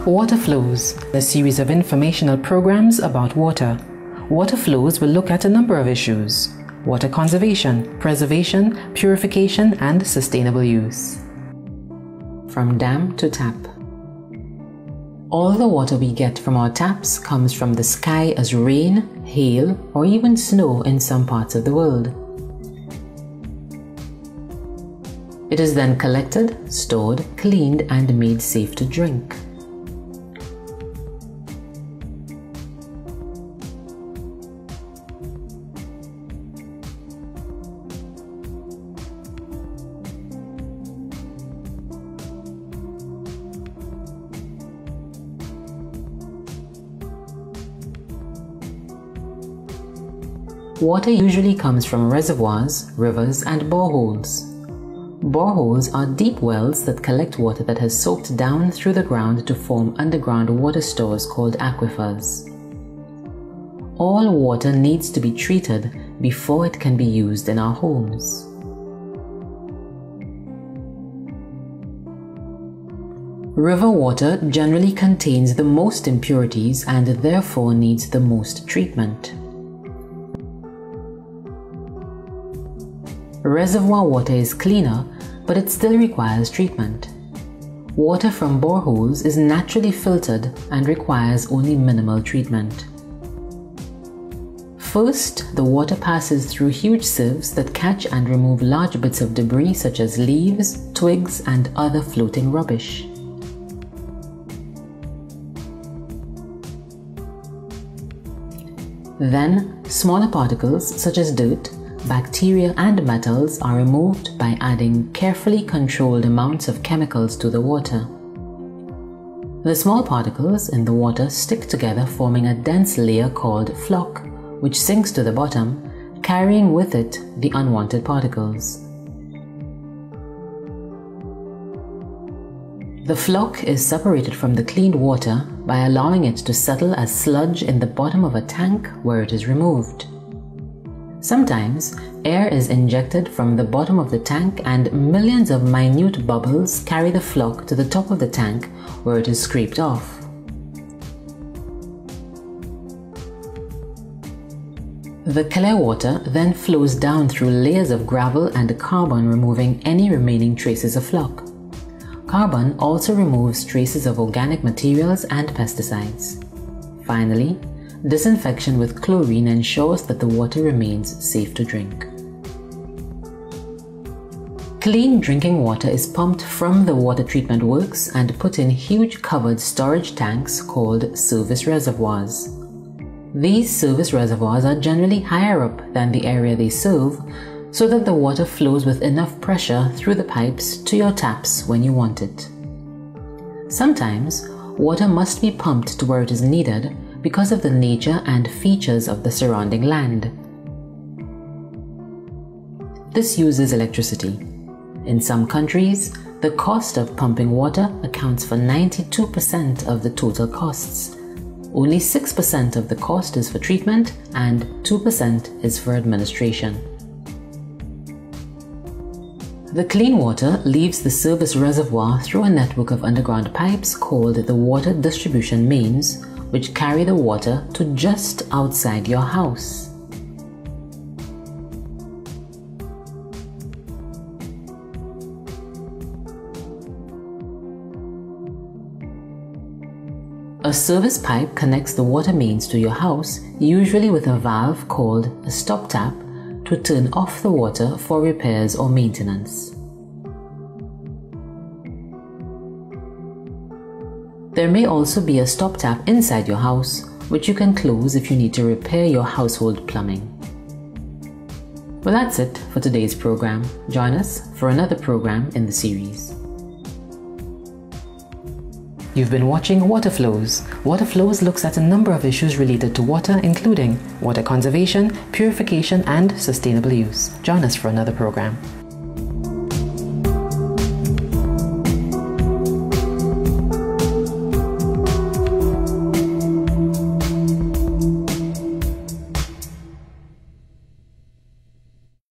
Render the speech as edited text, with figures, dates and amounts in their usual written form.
Water Flows, a series of informational programs about water. Water Flows will look at a number of issues: water conservation, preservation, purification, and sustainable use. From dam to tap. All the water we get from our taps comes from the sky as rain, hail, or even snow in some parts of the world. It is then collected, stored, cleaned, and made safe to drink. Water usually comes from reservoirs, rivers, and boreholes. Boreholes are deep wells that collect water that has soaked down through the ground to form underground water stores called aquifers. All water needs to be treated before it can be used in our homes. River water generally contains the most impurities and therefore needs the most treatment. Reservoir water is cleaner, but it still requires treatment. Water from boreholes is naturally filtered and requires only minimal treatment. First, the water passes through huge sieves that catch and remove large bits of debris such as leaves, twigs, and other floating rubbish. Then, smaller particles such as dirt, bacteria, and metals are removed by adding carefully controlled amounts of chemicals to the water. The small particles in the water stick together, forming a dense layer called floc, which sinks to the bottom, carrying with it the unwanted particles. The floc is separated from the cleaned water by allowing it to settle as sludge in the bottom of a tank where it is removed. Sometimes, air is injected from the bottom of the tank and millions of minute bubbles carry the floc to the top of the tank where it is scraped off. The clear water then flows down through layers of gravel and carbon, removing any remaining traces of floc. Carbon also removes traces of organic materials and pesticides. Finally, disinfection with chlorine ensures that the water remains safe to drink. Clean drinking water is pumped from the water treatment works and put in huge covered storage tanks called service reservoirs. These service reservoirs are generally higher up than the area they serve, so that the water flows with enough pressure through the pipes to your taps when you want it. Sometimes, water must be pumped to where it is needed because of the nature and features of the surrounding land. This uses electricity. In some countries, the cost of pumping water accounts for 92% of the total costs. Only 6% of the cost is for treatment and 2% is for administration. The clean water leaves the service reservoir through a network of underground pipes called the water distribution mains, which carry the water to just outside your house. A service pipe connects the water mains to your house, usually with a valve called a stop tap, to turn off the water for repairs or maintenance. There may also be a stop tap inside your house, which you can close if you need to repair your household plumbing. Well, that's it for today's program. Join us for another program in the series. You've been watching Water Flows. Water Flows looks at a number of issues related to water, including water conservation, purification, and sustainable use. Join us for another program.